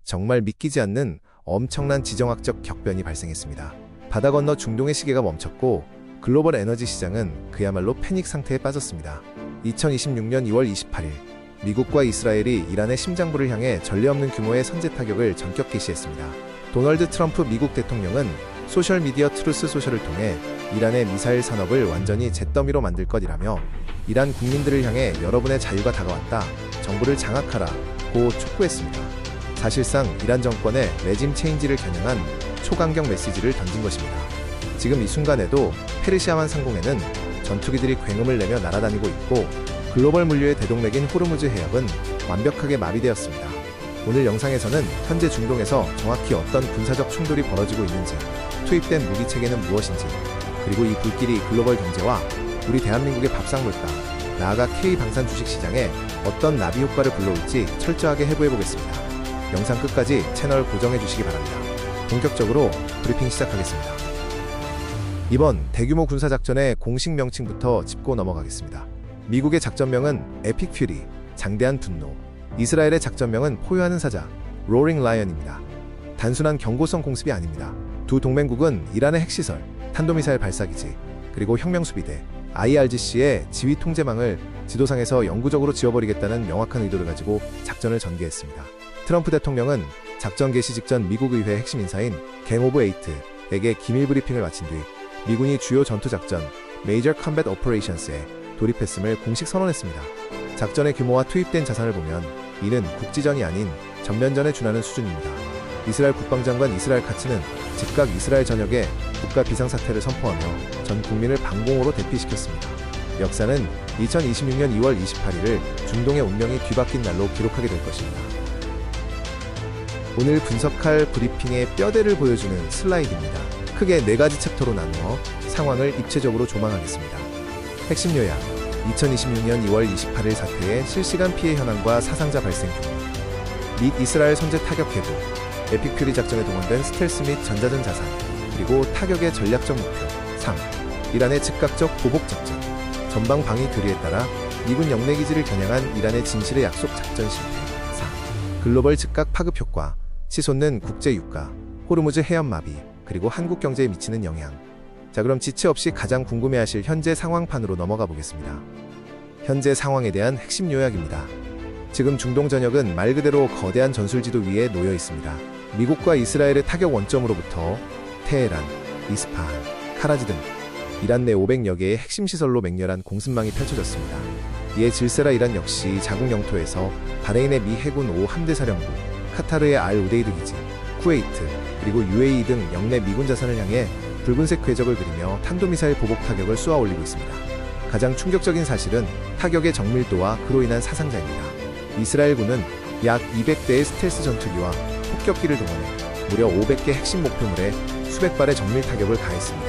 정말 믿기지 않는 엄청난 지정학적 격변이 발생했습니다. 바다 건너 중동의 시계가 멈췄고 글로벌 에너지 시장은 그야말로 패닉 상태에 빠졌습니다. 2026년 2월 28일 미국과 이스라엘이 이란의 심장부를 향해 전례 없는 규모의 선제 타격을 전격 개시했습니다. 도널드 트럼프 미국 대통령은 소셜미디어 트루스 소셜을 통해 이란의 미사일 산업을 완전히 잿더미로 만들 것이라며 이란 국민들을 향해 여러분의 자유가 다가왔다, 정부를 장악하라고 촉구했습니다. 사실상 이란 정권의 레짐 체인지를 겨냥한 초강경 메시지를 던진 것입니다. 지금 이 순간에도 페르시아만 상공에는 전투기들이 굉음을 내며 날아다니고 있고 글로벌 물류의 대동맥인 호르무즈 해협은 완벽하게 마비되었습니다. 오늘 영상에서는 현재 중동에서 정확히 어떤 군사적 충돌이 벌어지고 있는지, 투입된 무기 체계는 무엇인지, 그리고 이 불길이 글로벌 경제와 우리 대한민국의 밥상물가, 나아가 K방산 주식시장에 어떤 나비 효과를 불러올지 철저하게 해부해보겠습니다. 영상 끝까지 채널 고정해주시기 바랍니다. 본격적으로 브리핑 시작하겠습니다. 이번 대규모 군사작전의 공식 명칭부터 짚고 넘어가겠습니다. 미국의 작전명은 에픽 퓨리, 장대한 분노. 이스라엘의 작전명은 포효하는 사자, 로링 라이언입니다. 단순한 경고성 공습이 아닙니다. 두 동맹국은 이란의 핵시설, 탄도미사일 발사기지, 그리고 혁명수비대, IRGC의 지휘 통제망을 지도상에서 영구적으로 지워버리겠다는 명확한 의도를 가지고 작전을 전개했습니다. 트럼프 대통령은 작전 개시 직전 미국 의회 핵심 인사인 갱 오브 에이트에게 기밀 브리핑을 마친 뒤 미군이 주요 전투작전, Major Combat Operations에 돌입했음을 공식 선언했습니다. 작전의 규모와 투입된 자산을 보면 이는 국지전이 아닌 전면전에 준하는 수준입니다. 이스라엘 국방장관 이스라엘 카츠는 즉각 이스라엘 전역에 국가 비상사태를 선포하며 전 국민을 방공호로 대피시켰습니다. 역사는 2026년 2월 28일을 중동의 운명이 뒤바뀐 날로 기록하게 될 것입니다. 오늘 분석할 브리핑의 뼈대를 보여주는 슬라이드입니다. 크게 4가지 챕터로 나누어 상황을 입체적으로 조망하겠습니다. 핵심 요약, 2026년 2월 28일 사태의 실시간 피해 현황과 사상자 발생 규모, 및 이스라엘 선제 타격 계도, 에픽 퓨리 작전에 동원된 스텔스 및 전자전 자산, 그리고 타격의 전략적 목표. 3. 이란의 즉각적 보복 작전, 전방 방위 교리에 따라 미군 영내 기지를 겨냥한 이란의 진실의 약속 작전 실패. 4. 글로벌 즉각 파급 효과, 치솟는 국제 유가, 호르무즈 해협 마비, 그리고 한국 경제에 미치는 영향. 자, 그럼 지체 없이 가장 궁금해하실 현재 상황판으로 넘어가 보겠습니다. 현재 상황에 대한 핵심 요약입니다. 지금 중동 전역은 말 그대로 거대한 전술지도 위에 놓여 있습니다. 미국과 이스라엘의 타격 원점으로부터 테헤란, 이스파한, 카라지 등 이란 내 500여 개의 핵심 시설로 맹렬한 공습망이 펼쳐졌습니다. 이에 질세라 이란 역시 자국 영토에서 바레인의 미 해군 5 함대사령부, 카타르의 알 우데이드 기지, 쿠웨이트, 그리고 UAE 등 영내 미군 자산을 향해 붉은색 궤적을 그리며 탄도미사일 보복 타격을 쏘아 올리고 있습니다. 가장 충격적인 사실은 타격의 정밀도와 그로 인한 사상자입니다. 이스라엘군은 약 200대의 스텔스 전투기와 폭격기를 동원해 무려 500개 핵심 목표물에 수백 발의 정밀 타격을 가했습니다.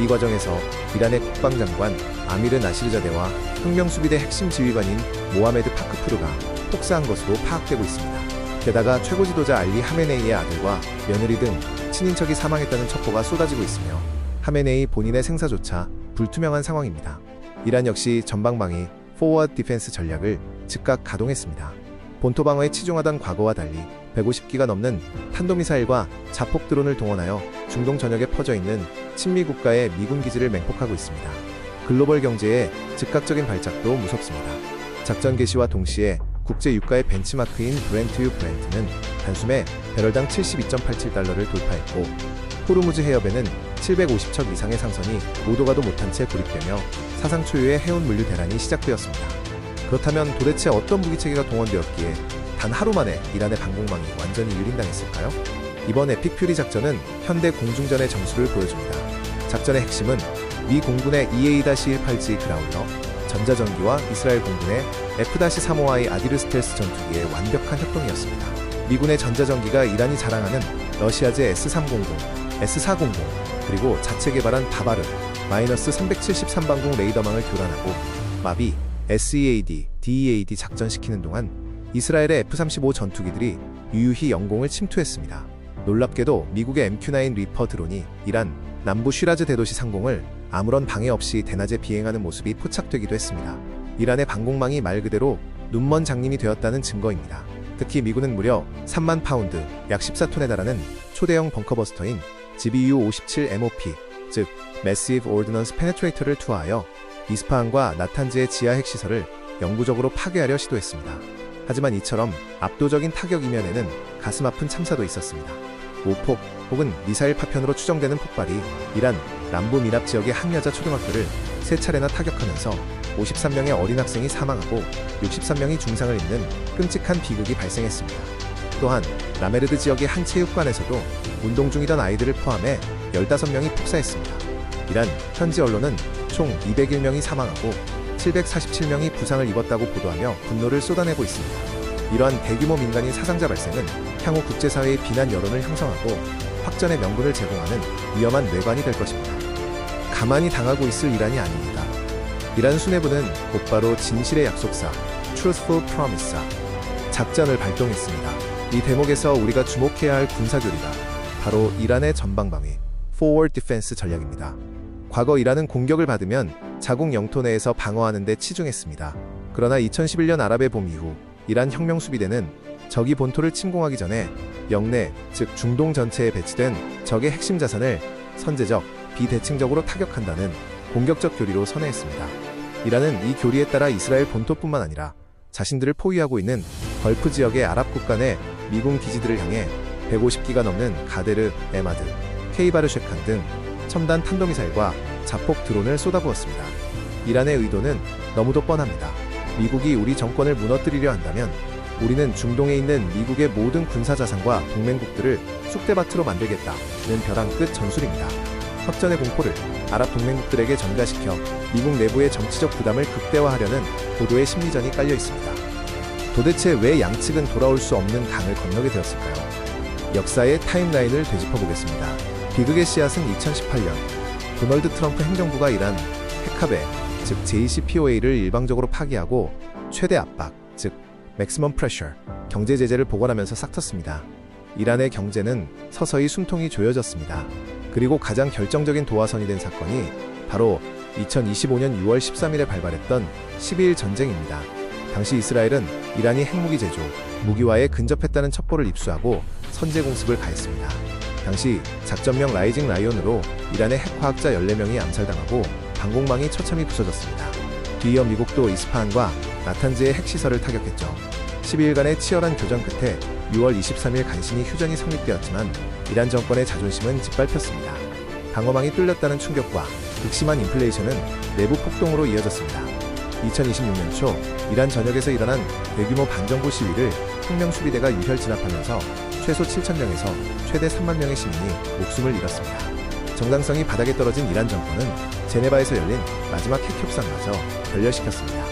이 과정에서 이란의 국방장관 아미르 나시르자데와 혁명수비대 핵심 지휘관인 모하메드 파크푸르가 폭사한 것으로 파악되고 있습니다. 게다가 최고 지도자 알리 하메네이의 아들과 며느리 등 친인척이 사망했다는 첩보가 쏟아지고 있으며 하메네이 본인의 생사조차 불투명한 상황입니다. 이란 역시 전방방위 포워드 디펜스 전략을 즉각 가동했습니다. 본토 방어에 치중하던 과거와 달리 150기가 넘는 탄도미사일과 자폭 드론을 동원하여 중동 전역에 퍼져있는 친미 국가의 미군 기지를 맹폭하고 있습니다. 글로벌 경제의 즉각적인 발작도 무섭습니다. 작전 개시와 동시에 국제 유가의 벤치마크인 브렌트유 브렌트는 단숨에 배럴당 72.87달러를 돌파했고 호르무즈 해협에는 750척 이상의 상선이 오도 가도 못한 채 고립되며 사상 초유의 해운 물류 대란이 시작되었습니다. 그렇다면 도대체 어떤 무기체계가 동원되었기에 단 하루 만에 이란의 방공망이 완전히 유린당했을까요? 이번 에픽 퓨리 작전은 현대 공중전의 정수를 보여줍니다. 작전의 핵심은 미 공군의 EA-18G 그라울러, 전자전기와 이스라엘 공군의 F-35I 아디르 스텔스 전투기의 완벽한 협동이었습니다. 미군의 전자전기가 이란이 자랑하는 러시아제 S-300, S-400, 그리고 자체 개발한 바바르 -373방공 레이더망을 교란하고 마비, SEAD, DEAD 작전시키는 동안 이스라엘의 F-35 전투기들이 유유히 영공을 침투했습니다. 놀랍게도 미국의 MQ-9 리퍼 드론이 이란 남부 쉬라즈 대도시 상공을 아무런 방해 없이 대낮에 비행하는 모습이 포착되기도 했습니다. 이란의 방공망이 말 그대로 눈먼 장님이 되었다는 증거입니다. 특히 미군은 무려 3만 파운드, 약 14톤에 달하는 초대형 벙커버스터인 GBU-57MOP, 즉 Massive Ordnance Penetrator를 투하하여 이스파한과 나탄즈의 지하 핵시설을 영구적으로 파괴하려 시도했습니다. 하지만 이처럼 압도적인 타격 이면에는 가슴 아픈 참사도 있었습니다. 오폭 혹은 미사일 파편으로 추정되는 폭발이 이란 남부 미납 지역의 한 여자 초등학교를 3차례나 타격하면서 53명의 어린 학생이 사망하고 63명이 중상을 입는 끔찍한 비극이 발생했습니다. 또한 라메르드 지역의 한 체육관에서도 운동 중이던 아이들을 포함해 15명이 폭사했습니다. 이란 현지 언론은 총 201명이 사망하고 747명이 부상을 입었다고 보도하며 분노를 쏟아내고 있습니다. 이러한 대규모 민간인 사상자 발생은 향후 국제사회의 비난 여론을 형성하고 확전의 명분을 제공하는 위험한 뇌관이 될 것입니다. 가만히 당하고 있을 이란이 아닙니다. 이란 수뇌부는 곧바로 진실의 약속사, Truthful Promise사 작전을 발동했습니다. 이 대목에서 우리가 주목해야 할 군사교리가 바로 이란의 전방방위, Forward Defense 전략입니다. 과거 이란은 공격을 받으면 자국 영토 내에서 방어하는 데 치중했습니다. 그러나 2011년 아랍의 봄 이후 이란 혁명수비대는 적이 본토를 침공하기 전에 영내, 즉 중동 전체에 배치된 적의 핵심 자산을 선제적, 비대칭적으로 타격한다는 공격적 교리로 선회했습니다. 이란은 이 교리에 따라 이스라엘 본토뿐만 아니라 자신들을 포위하고 있는 걸프 지역의 아랍 국가 내 미군 기지들을 향해 150기가 넘는 가데르, 에마드, 케이바르쉐칸 등 첨단 탄도미사일과 자폭 드론을 쏟아부었습니다. 이란의 의도는 너무도 뻔합니다. 미국이 우리 정권을 무너뜨리려 한다면 우리는 중동에 있는 미국의 모든 군사자산과 동맹국들을 쑥대밭으로 만들겠다는 벼랑 끝 전술입니다. 확전의 공포를 아랍 동맹국들에게 전가시켜 미국 내부의 정치적 부담을 극대화하려는 고도의 심리전이 깔려 있습니다. 도대체 왜 양측은 돌아올 수 없는 강을 건너게 되었을까요? 역사의 타임라인을 되짚어보겠습니다. 비극의 씨앗은 2018년 도널드 트럼프 행정부가 이란 핵합의 즉 JCPOA를 일방적으로 파기하고 최대 압박, 즉 Maximum Pressure, 경제 제재를 복원하면서 싹텄습니다. 이란의 경제는 서서히 숨통이 조여졌습니다. 그리고 가장 결정적인 도화선이 된 사건이 바로 2025년 6월 13일에 발발했던 12일 전쟁입니다. 당시 이스라엘은 이란이 핵무기 제조, 무기화에 근접했다는 첩보를 입수하고 선제 공습을 가했습니다. 당시 작전명 라이징 라이온으로 이란의 핵화학자 14명이 암살당하고 방공망이 처참히 부서졌습니다. 뒤이어 미국도 이스파한과 나탄즈의 핵시설을 타격했죠. 12일간의 치열한 교전 끝에 6월 23일 간신히 휴전이 성립되었지만 이란 정권의 자존심은 짓밟혔습니다. 방어망이 뚫렸다는 충격과 극심한 인플레이션은 내부 폭동으로 이어졌습니다. 2026년 초 이란 전역에서 일어난 대규모 반정부 시위를 혁명수비대가 유혈 진압하면서 최소 7,000명에서 최대 3만 명의 시민이 목숨을 잃었습니다. 정당성이 바닥에 떨어진 이란 정권은 제네바에서 열린 마지막 핵협상마저 결렬시켰습니다.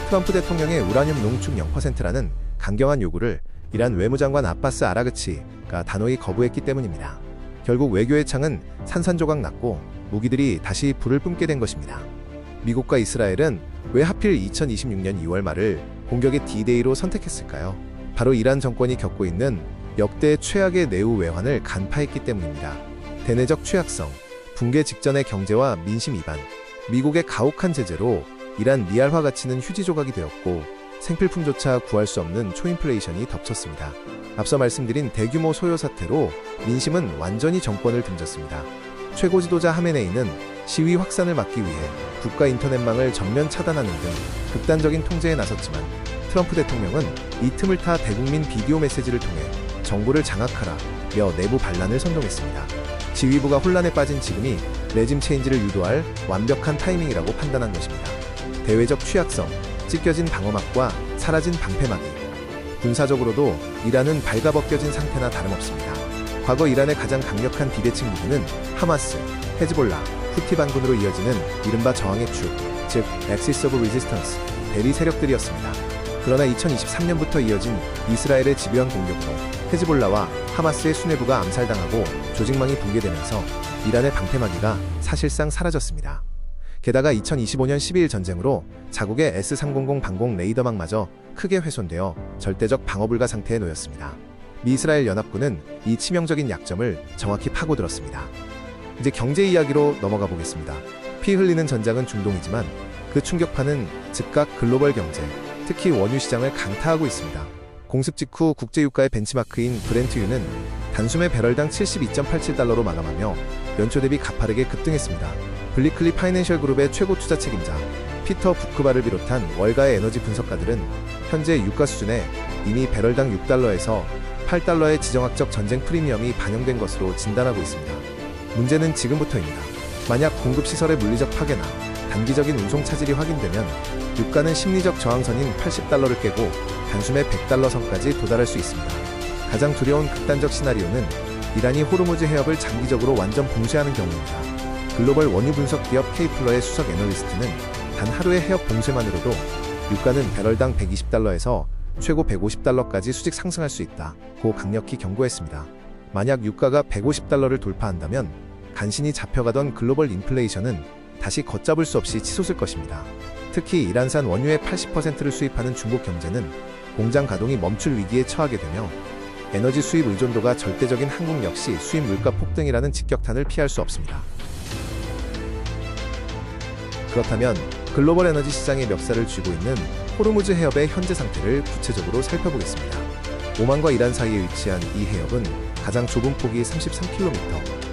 트럼프 대통령의 우라늄 농축 0%라는 강경한 요구를 이란 외무장관 아바스 아라그치가 단호히 거부했기 때문입니다. 결국 외교의 창은 산산조각 났고 무기들이 다시 불을 뿜게 된 것입니다. 미국과 이스라엘은 왜 하필 2026년 2월 말을 공격의 D-Day로 선택했을까요? 바로 이란 정권이 겪고 있는 역대 최악의 내후 외환을 간파했기 때문입니다. 대내적 취약성, 붕괴 직전의 경제와 민심 이반, 미국의 가혹한 제재로 이란 리알화 가치는 휴지 조각이 되었고 생필품조차 구할 수 없는 초인플레이션이 덮쳤습니다. 앞서 말씀드린 대규모 소요 사태로 민심은 완전히 정권을 등졌습니다. 최고 지도자 하메네이는 시위 확산을 막기 위해 국가 인터넷망을 전면 차단하는 등 극단적인 통제에 나섰지만 트럼프 대통령은 이 틈을 타 대국민 비디오 메시지를 통해 정부를 장악하라며 내부 반란을 선동했습니다. 지휘부가 혼란에 빠진 지금이 레짐 체인지를 유도할 완벽한 타이밍이라고 판단한 것입니다. 대외적 취약성, 찢겨진 방어막과 사라진 방패막이. 군사적으로도 이란은 발가벗겨진 상태나 다름없습니다. 과거 이란의 가장 강력한 비대칭 무기는 하마스, 헤즈볼라, 후티 반군으로 이어지는 이른바 저항의 축, 즉 Axis of Resistance, 대리 세력들이었습니다. 그러나 2023년부터 이어진 이스라엘의 집요한 공격으로 헤즈볼라와 하마스의 수뇌부가 암살당하고 조직망이 붕괴되면서 이란의 방패막이가 사실상 사라졌습니다. 게다가 2025년 12일 전쟁으로 자국의 S-300 방공 레이더망마저 크게 훼손되어 절대적 방어불가 상태에 놓였습니다. 미이스라엘 연합군은 이 치명적인 약점을 정확히 파고들었습니다. 이제 경제 이야기로 넘어가 보겠습니다. 피 흘리는 전장은 중동이지만 그 충격파는 즉각 글로벌 경제, 특히 원유 시장을 강타하고 있습니다. 공습 직후 국제유가의 벤치마크인 브렌트유는 단숨에 배럴당 72.87달러로 마감하며 연초 대비 가파르게 급등했습니다. 블리클리 파이낸셜 그룹의 최고 투자 책임자 피터 부크바를 비롯한 월가의 에너지 분석가들은 현재 유가 수준에 이미 배럴당 6달러에서 8달러의 지정학적 전쟁 프리미엄이 반영된 것으로 진단하고 있습니다. 문제는 지금부터입니다. 만약 공급시설의 물리적 파괴나 단기적인 운송 차질이 확인되면 유가는 심리적 저항선인 80달러를 깨고 단숨에 100달러 선까지 도달할 수 있습니다. 가장 두려운 극단적 시나리오는 이란이 호르무즈 해협을 장기적으로 완전 봉쇄하는 경우입니다. 글로벌 원유 분석 기업 케이플러의 수석 애널리스트는 단 하루의 해협 봉쇄만으로도 유가는 배럴당 120달러에서 최고 150달러까지 수직 상승할 수 있다고 강력히 경고했습니다. 만약 유가가 150달러를 돌파한다면 간신히 잡혀가던 글로벌 인플레이션은 다시 걷잡을 수 없이 치솟을 것입니다. 특히 이란산 원유의 80%를 수입하는 중국 경제는 공장 가동이 멈출 위기에 처하게 되며 에너지 수입 의존도가 절대적인 한국 역시 수입 물가 폭등이라는 직격탄을 피할 수 없습니다. 그렇다면 글로벌 에너지 시장의 멱살을 쥐고 있는 호르무즈 해협의 현재 상태를 구체적으로 살펴보겠습니다. 오만과 이란 사이에 위치한 이 해협은 가장 좁은 폭이 33km,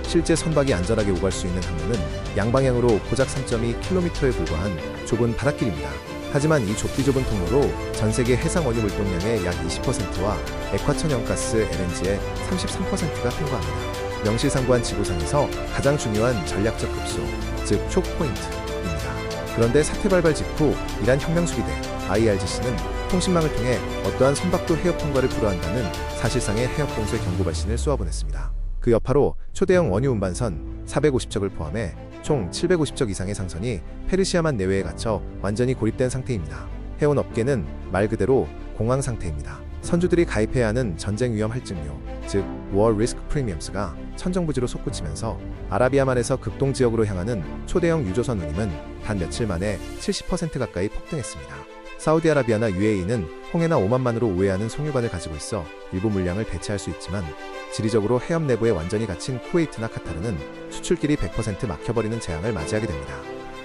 실제 선박이 안전하게 오갈 수 있는 항로는 양방향으로 고작 3.2km에 불과한 좁은 바닷길입니다. 하지만 이 좁디 좁은 통로로 전세계 해상 원유 물동량의 약 20%와 액화천연가스 LNG의 33%가 통과합니다. 명실상부한 지구상에서 가장 중요한 전략적 급소, 즉 초크포인트입니다. 그런데 사태 발발 직후 이란 혁명수비대 IRGC는 통신망을 통해 어떠한 선박도 해협 통과를 불허한다는 사실상의 해협 봉쇄 경고 발신을 쏘아보냈습니다. 그 여파로 초대형 원유 운반선 450척을 포함해 총 750척 이상의 상선이 페르시아만 내외에 갇혀 완전히 고립된 상태입니다. 해운 업계는 말 그대로 공황 상태입니다. 선주들이 가입해야 하는 전쟁 위험 할증료, 즉 War Risk Premiums가 천정부지로 솟구치면서 아라비아만에서 극동 지역으로 향하는 초대형 유조선 운임은 단 며칠 만에 70% 가까이 폭등했습니다. 사우디아라비아나 UAE는 홍해나 오만만으로 우회하는 송유관을 가지고 있어 일부 물량을 대체할 수 있지만 지리적으로 해협 내부에 완전히 갇힌 쿠웨이트나 카타르는 수출길이 100% 막혀버리는 재앙을 맞이하게 됩니다.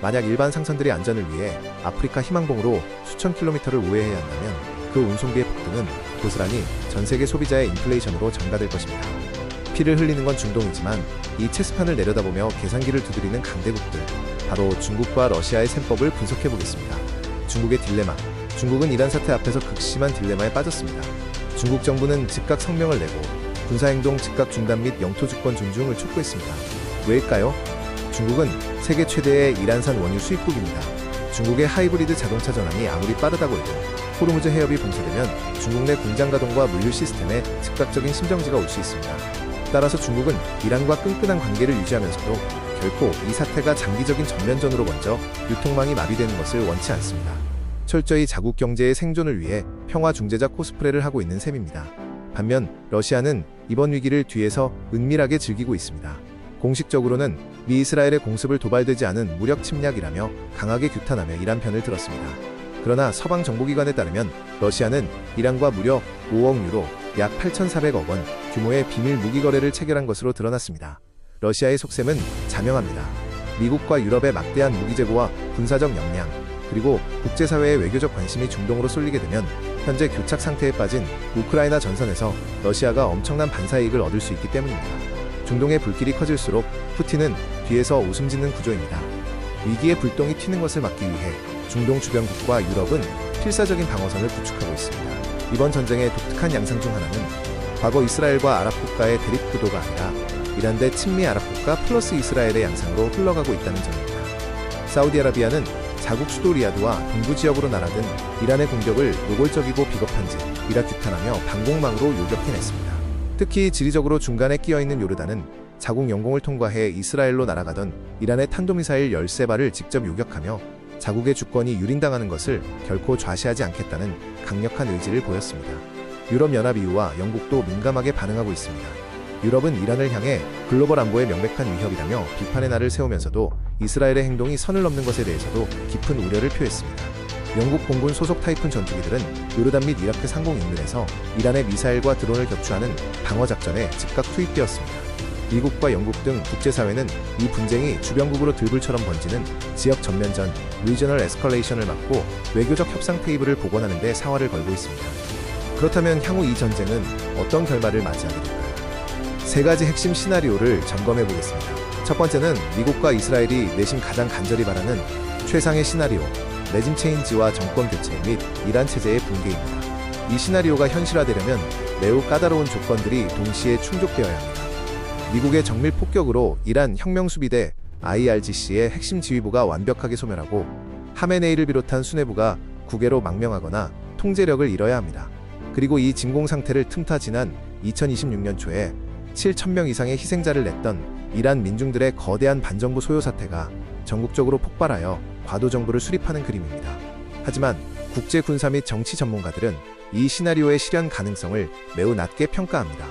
만약 일반 상선들의 안전을 위해 아프리카 희망봉으로 수천 킬로미터를 우회해야 한다면 그 운송비의 폭등은 고스란히 전세계 소비자의 인플레이션으로 전가될 것입니다. 피를 흘리는 건 중동이지만 이 체스판을 내려다보며 계산기를 두드리는 강대국들, 바로 중국과 러시아의 셈법을 분석해보겠습니다. 중국의 딜레마. 중국은 이란 사태 앞에서 극심한 딜레마에 빠졌습니다. 중국 정부는 즉각 성명을 내고 군사행동 즉각 중단 및 영토 주권 존중을 촉구했습니다. 왜일까요? 중국은 세계 최대의 이란산 원유 수입국입니다. 중국의 하이브리드 자동차 전환이 아무리 빠르다고 해도 호르무즈 해협이 봉쇄되면 중국 내 공장 가동과 물류 시스템에 즉각적인 심정지가 올 수 있습니다. 따라서 중국은 이란과 끈끈한 관계를 유지하면서도 결코 이 사태가 장기적인 전면전으로 번져 유통망이 마비되는 것을 원치 않습니다. 철저히 자국 경제의 생존을 위해 평화 중재자 코스프레를 하고 있는 셈입니다. 반면 러시아는 이번 위기를 뒤에서 은밀하게 즐기고 있습니다. 공식적으로는 미 이스라엘의 공습을 도발되지 않은 무력 침략이라며 강하게 규탄하며 이란 편을 들었습니다. 그러나 서방 정보기관에 따르면 러시아는 이란과 무려 5억 유로, 약 8,400억 원 규모의 비밀 무기 거래를 체결한 것으로 드러났습니다. 러시아의 속셈은 자명합니다. 미국과 유럽의 막대한 무기 재고와 군사적 역량, 그리고 국제사회의 외교적 관심이 중동으로 쏠리게 되면 현재 교착 상태에 빠진 우크라이나 전선에서 러시아가 엄청난 반사이익을 얻을 수 있기 때문입니다. 중동의 불길이 커질수록 푸틴은 뒤에서 웃음 짓는 구조입니다. 위기의 불똥이 튀는 것을 막기 위해 중동 주변국과 유럽은 필사적인 방어선을 구축하고 있습니다. 이번 전쟁의 독특한 양상 중 하나는 과거 이스라엘과 아랍 국가의 대립 구도가 아니라 이란 대 친미 아랍 국가 플러스 이스라엘의 양상으로 흘러가고 있다는 점입니다. 사우디아라비아는 자국 수도 리야드와 동부 지역으로 날아든 이란의 공격을 노골적이고 비겁한 짓이라 규탄하며 방공망으로 요격해냈습니다. 특히 지리적으로 중간에 끼어있는 요르단은 자국 영공을 통과해 이스라엘로 날아가던 이란의 탄도미사일 13발을 직접 요격하며 자국의 주권이 유린당하는 것을 결코 좌시하지 않겠다는 강력한 의지를 보였습니다. 유럽연합 EU와 영국도 민감하게 반응하고 있습니다. 유럽은 이란을 향해 글로벌 안보의 명백한 위협이라며 비판의 날을 세우면서도 이스라엘의 행동이 선을 넘는 것에 대해서도 깊은 우려를 표했습니다. 영국 공군 소속 타이푼 전투기들은 요르단 및 이라크 상공 인근에서 이란의 미사일과 드론을 격추하는 방어작전에 즉각 투입되었습니다. 미국과 영국 등 국제사회는 이 분쟁이 주변국으로 들불처럼 번지는 지역 전면전, 리저널 에스컬레이션을 막고 외교적 협상 테이블을 복원하는 데 사활을 걸고 있습니다. 그렇다면 향후 이 전쟁은 어떤 결말을 맞이하게 될까요? 세 가지 핵심 시나리오를 점검해 보겠습니다. 첫 번째는 미국과 이스라엘이 내심 가장 간절히 바라는 최상의 시나리오, 레짐 체인지와 정권 교체 및 이란 체제의 붕괴입니다. 이 시나리오가 현실화되려면 매우 까다로운 조건들이 동시에 충족되어야 합니다. 미국의 정밀 폭격으로 이란 혁명수비대 IRGC의 핵심 지휘부가 완벽하게 소멸하고 하메네이를 비롯한 수뇌부가 국외로 망명하거나 통제력을 잃어야 합니다. 그리고 이 진공 상태를 틈타 지난 2026년 초에 7,000명 이상의 희생자를 냈던 이란 민중들의 거대한 반정부 소요 사태가 전국적으로 폭발하여 과도 정부를 수립하는 그림입니다. 하지만 국제 군사 및 정치 전문가들은 이 시나리오의 실현 가능성을 매우 낮게 평가합니다.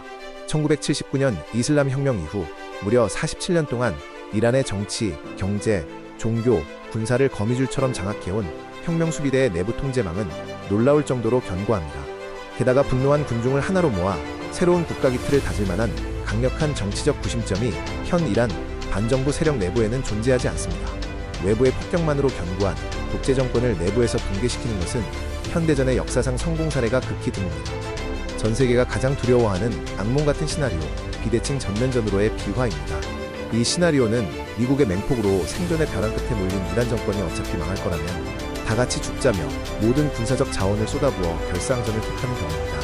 1979년 이슬람 혁명 이후 무려 47년 동안 이란의 정치, 경제, 종교, 군사를 거미줄처럼 장악해온 혁명수비대의 내부 통제망은 놀라울 정도로 견고합니다. 게다가 분노한 군중을 하나로 모아 새로운 국가 기틀을 다질 만한 강력한 정치적 구심점이 현 이란 반정부 세력 내부에는 존재하지 않습니다. 외부의 폭격만으로 견고한 독재 정권을 내부에서 붕괴시키는 것은 현대전의 역사상 성공 사례가 극히 드뭅니다. 전 세계가 가장 두려워하는 악몽 같은 시나리오, 비대칭 전면전으로의 비화입니다. 이 시나리오는 미국의 맹폭으로 생존의 벼랑 끝에 몰린 이란 정권이 어차피 망할 거라면 다 같이 죽자며 모든 군사적 자원을 쏟아부어 결사항전을 택하는 경우입니다.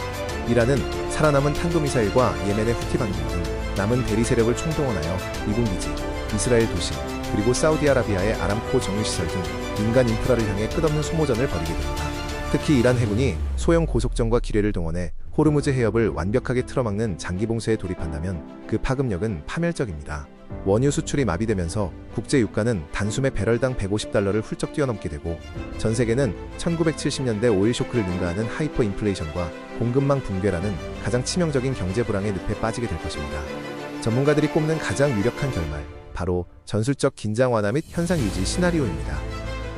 이란은 살아남은 탄도미사일과 예멘의 후티 반군 등 남은 대리 세력을 총동원하여 미군 기지, 이스라엘 도시, 그리고 사우디아라비아의 아람코 정유시설 등 민간 인프라를 향해 끝없는 소모전을 벌이게 됩니다. 특히 이란 해군이 소형 고속정과 기뢰를 동원해 호르무즈 해협을 완벽하게 틀어막는 장기봉쇄에 돌입한다면 그 파급력은 파멸적입니다. 원유 수출이 마비되면서 국제 유가는 단숨에 배럴당 $150를 훌쩍 뛰어넘게 되고 전 세계는 1970년대 오일 쇼크를 능가하는 하이퍼 인플레이션과 공급망 붕괴라는 가장 치명적인 경제 불황의 늪에 빠지게 될 것입니다. 전문가들이 꼽는 가장 유력한 결말, 바로 전술적 긴장 완화 및 현상 유지 시나리오입니다.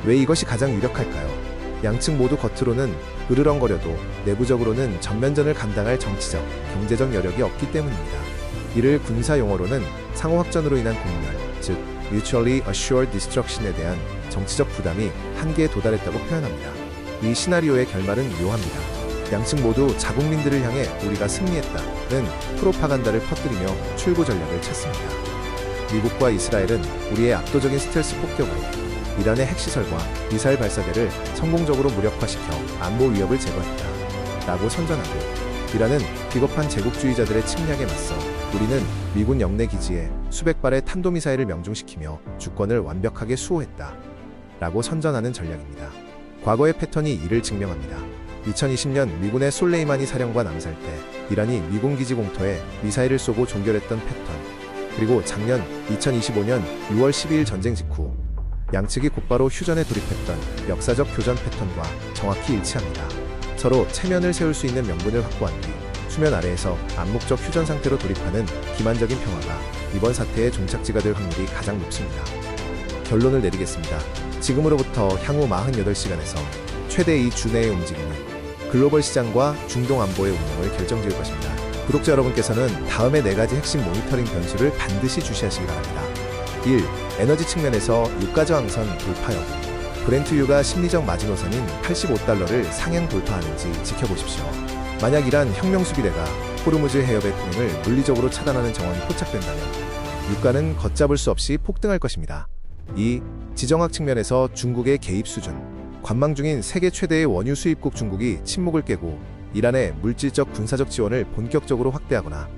왜 이것이 가장 유력할까요? 양측 모두 겉으로는 으르렁거려도 내부적으로는 전면전을 감당할 정치적, 경제적 여력이 없기 때문입니다. 이를 군사 용어로는 상호 확전으로 인한 공멸, 즉 Mutually Assured Destruction에 대한 정치적 부담이 한계에 도달했다고 표현합니다. 이 시나리오의 결말은 묘합니다. 양측 모두 자국민들을 향해 우리가 승리했다는 프로파간다를 퍼뜨리며 출구 전략을 찾습니다. 미국과 이스라엘은 우리의 압도적인 스텔스 폭격으로 이란의 핵시설과 미사일 발사대를 성공적으로 무력화시켜 안보 위협을 제거했다 라고 선전하고, 이란은 비겁한 제국주의자들의 침략에 맞서 우리는 미군 영내 기지에 수백 발의 탄도미사일을 명중시키며 주권을 완벽하게 수호했다 라고 선전하는 전략입니다. 과거의 패턴이 이를 증명합니다. 2020년 미군의 솔레이마니 사령관 암살 때 이란이 미군 기지 공터에 미사일을 쏘고 종결했던 패턴, 그리고 작년 2025년 6월 12일 전쟁 직후 양측이 곧바로 휴전에 돌입했던 역사적 교전 패턴과 정확히 일치합니다. 서로 체면을 세울 수 있는 명분을 확보한 뒤 수면 아래에서 암묵적 휴전 상태로 돌입하는 기만적인 평화가 이번 사태의 종착지가 될 확률이 가장 높습니다. 결론을 내리겠습니다. 지금으로부터 향후 48시간에서 최대 이 주내의 움직임이 글로벌 시장과 중동 안보의 운명을 결정지을 것입니다. 구독자 여러분께서는 다음의 4가지 핵심 모니터링 변수를 반드시 주시하시기 바랍니다. 1. 에너지 측면에서 유가 저항선 돌파 여부. 브렌트유가 심리적 마지노선인 $85를 상향 돌파하는지 지켜보십시오. 만약 이란 혁명수비대가 호르무즈 해협의 통행을 물리적으로 차단하는 정황이 포착된다면 유가는 걷잡을 수 없이 폭등할 것입니다. 2. 지정학 측면에서 중국의 개입 수준. 관망 중인 세계 최대의 원유 수입국 중국이 침묵을 깨고 이란의 물질적 군사적 지원을 본격적으로 확대하거나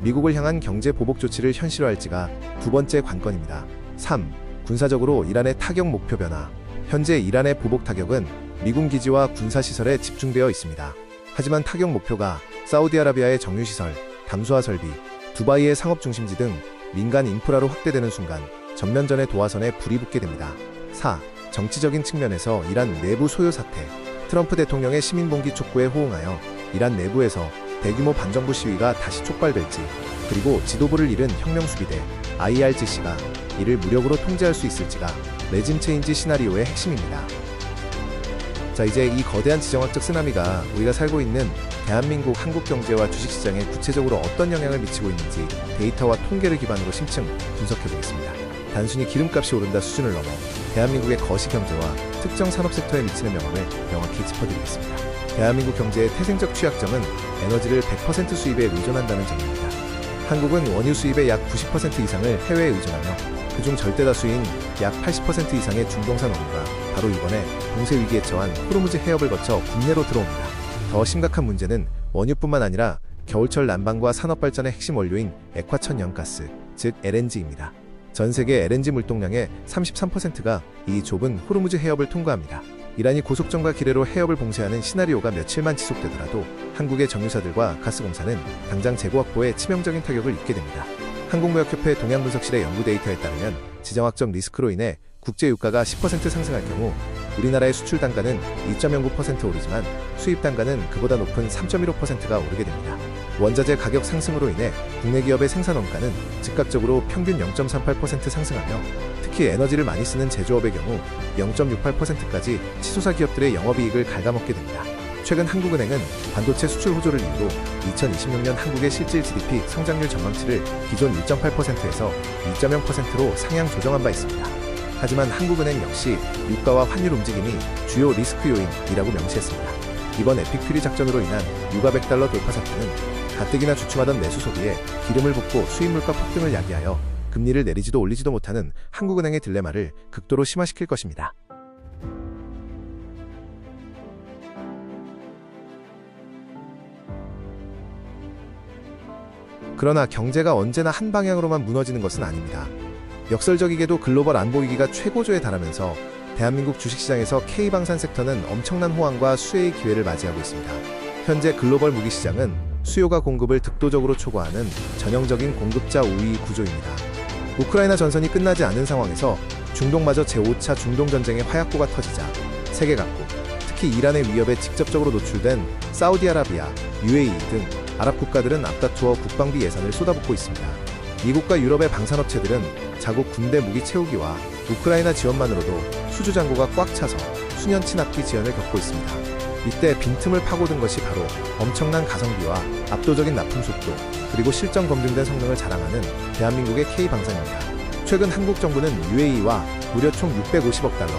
미국을 향한 경제 보복 조치를 현실화할지가 두 번째 관건입니다. 3. 군사적으로 이란의 타격 목표 변화. 현재 이란의 보복 타격은 미군 기지와 군사시설에 집중되어 있습니다. 하지만 타격 목표가 사우디아라비아의 정유시설, 담수화 설비, 두바이의 상업중심지 등 민간 인프라로 확대되는 순간 전면전의 도화선에 불이 붙게 됩니다. 4. 정치적인 측면에서 이란 내부 소요 사태. 트럼프 대통령의 시민봉기 촉구에 호응하여 이란 내부에서 대규모 반정부 시위가 다시 촉발될지, 그리고 지도부를 잃은 혁명수비대 IRGC가 이를 무력으로 통제할 수 있을지가 레짐 체인지 시나리오의 핵심입니다. 자, 이제 이 거대한 지정학적 쓰나미가 우리가 살고 있는 대한민국 한국 경제와 주식시장에 구체적으로 어떤 영향을 미치고 있는지 데이터와 통계를 기반으로 심층 분석해보겠습니다. 단순히 기름값이 오른다 수준을 넘어 대한민국의 거시경제와 특정 산업 섹터에 미치는 영향을 명확히 짚어드리겠습니다. 대한민국 경제의 태생적 취약점은 에너지를 100% 수입에 의존한다는 점입니다. 한국은 원유 수입의 약 90% 이상을 해외에 의존하며 그중 절대 다수인 약 80% 이상의 중동산 원유가 바로 이번에 봉쇄 위기에 처한 호르무즈 해협을 거쳐 국내로 들어옵니다. 더 심각한 문제는 원유뿐만 아니라 겨울철 난방과 산업발전의 핵심 원료인 액화천연가스, 즉 LNG입니다. 전 세계 LNG 물동량의 33%가 이 좁은 호르무즈 해협을 통과합니다. 이란이 고속정과 기뢰로 해협을 봉쇄하는 시나리오가 며칠만 지속되더라도 한국의 정유사들과 가스공사는 당장 재고 확보에 치명적인 타격을 입게 됩니다. 한국무역협회 동양분석실의 연구 데이터에 따르면 지정학적 리스크로 인해 국제유가가 10% 상승할 경우 우리나라의 수출 단가는 2.09% 오르지만 수입 단가는 그보다 높은 3.15%가 오르게 됩니다. 원자재 가격 상승으로 인해 국내 기업의 생산 원가는 즉각적으로 평균 0.38% 상승하며 특히 에너지를 많이 쓰는 제조업의 경우 0.68%까지 치솟아 기업들의 영업이익을 갉아먹게 됩니다. 최근 한국은행은 반도체 수출 호조를 이유로 2026년 한국의 실질 GDP 성장률 전망치를 기존 1.8%에서 2.0%로 상향 조정한 바 있습니다. 하지만 한국은행 역시 유가와 환율 움직임이 주요 리스크 요인이라고 명시했습니다. 이번 에픽 퓨리 작전으로 인한 유가 $100 돌파 사태는 가뜩이나 주춤하던 내수 소비에 기름을 붓고 수입 물가 폭등을 야기하여 금리를 내리지도 올리지도 못하는 한국은행의 딜레마를 극도로 심화시킬 것입니다. 그러나 경제가 언제나 한 방향으로만 무너지는 것은 아닙니다. 역설적이게도 글로벌 안보 위기가 최고조에 달하면서 대한민국 주식시장에서 K방산 섹터는 엄청난 호황과 수혜의 기회를 맞이하고 있습니다. 현재 글로벌 무기 시장은 수요가 공급을 득도적으로 초과하는 전형적인 공급자 우위 구조입니다. 우크라이나 전선이 끝나지 않은 상황에서 중동마저 제5차 중동전쟁의 화약고가 터지자 세계 각국, 특히 이란의 위협에 직접적으로 노출된 사우디아라비아, UAE 등 아랍 국가들은 앞다투어 국방비 예산을 쏟아붓고 있습니다. 미국과 유럽의 방산업체들은 자국 군대 무기 채우기와 우크라이나 지원만으로도 수주 잔고가 꽉 차서 수년치 납기 지연을 겪고 있습니다. 이때 빈틈을 파고든 것이 바로 엄청난 가성비와 압도적인 납품 속도, 그리고 실전 검증된 성능을 자랑하는 대한민국의 K방산입니다. 최근 한국 정부는 UAE와 무려 총 650억 달러,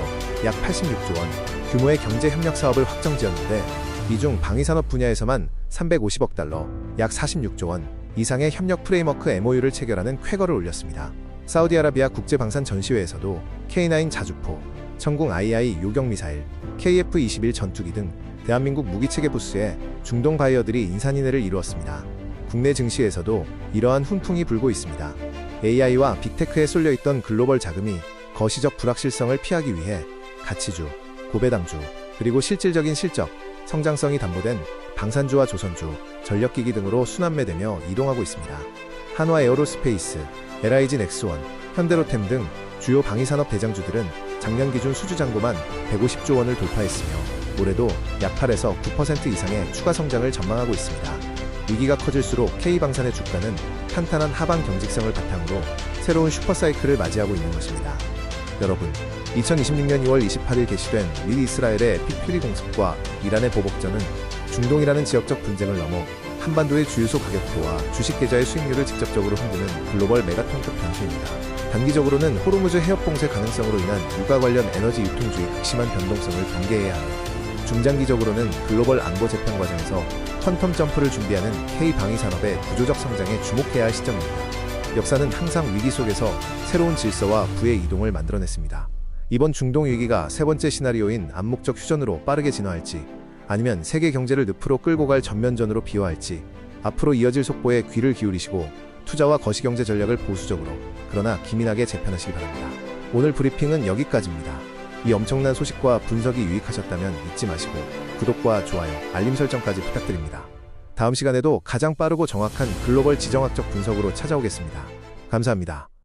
약 86조 원 규모의 경제 협력 사업을 확정 지었는데 이 중 방위산업 분야에서만 350억 달러, 약 46조 원 이상의 협력 프레임워크 MOU를 체결하는 쾌거를 올렸습니다. 사우디아라비아 국제방산 전시회에서도 K9 자주포, 천궁 II 요격미사일, KF-21 전투기 등 대한민국 무기체계 부스에 중동 바이어들이 인산인해를 이루었습니다. 국내 증시에서도 이러한 훈풍이 불고 있습니다. AI와 빅테크에 쏠려있던 글로벌 자금이 거시적 불확실성을 피하기 위해 가치주, 고배당주, 그리고 실질적인 실적, 성장성이 담보된 방산주와 조선주, 전력기기 등으로 순환매되며 이동하고 있습니다. 한화 에어로스페이스, LIG 넥스원, 현대로템 등 주요 방위산업 대장주들은 작년 기준 수주 잔고만 150조 원을 돌파했으며 올해도 약 8에서 9% 이상의 추가 성장을 전망하고 있습니다. 위기가 커질수록 K방산의 주가는 탄탄한 하방 경직성을 바탕으로 새로운 슈퍼사이클을 맞이하고 있는 것입니다. 여러분, 2026년 2월 28일 개시된 미 이스라엘의 에픽 퓨리 공습과 이란의 보복전은 중동이라는 지역적 분쟁을 넘어 한반도의 주유소 가격표와 주식 계좌의 수익률을 직접적으로 흔드는 글로벌 메가톤급 변수입니다. 단기적으로는 호르무즈 해협 봉쇄 가능성으로 인한 유가 관련 에너지 유통주의 극심한 변동성을 경계해야 하며 중장기적으로는 글로벌 안보 재편 과정에서 퀀텀 점프를 준비하는 K 방위 산업의 구조적 성장에 주목해야 할 시점입니다. 역사는 항상 위기 속에서 새로운 질서와 부의 이동을 만들어냈습니다. 이번 중동 위기가 세 번째 시나리오인 암묵적 휴전으로 빠르게 진화할지, 아니면 세계 경제를 늪으로 끌고 갈 전면전으로 비화할지 앞으로 이어질 속보에 귀를 기울이시고 투자와 거시경제 전략을 보수적으로 그러나 기민하게 재편하시기 바랍니다. 오늘 브리핑은 여기까지입니다. 이 엄청난 소식과 분석이 유익하셨다면 잊지 마시고 구독과 좋아요, 알림 설정까지 부탁드립니다. 다음 시간에도 가장 빠르고 정확한 글로벌 지정학적 분석으로 찾아오겠습니다. 감사합니다.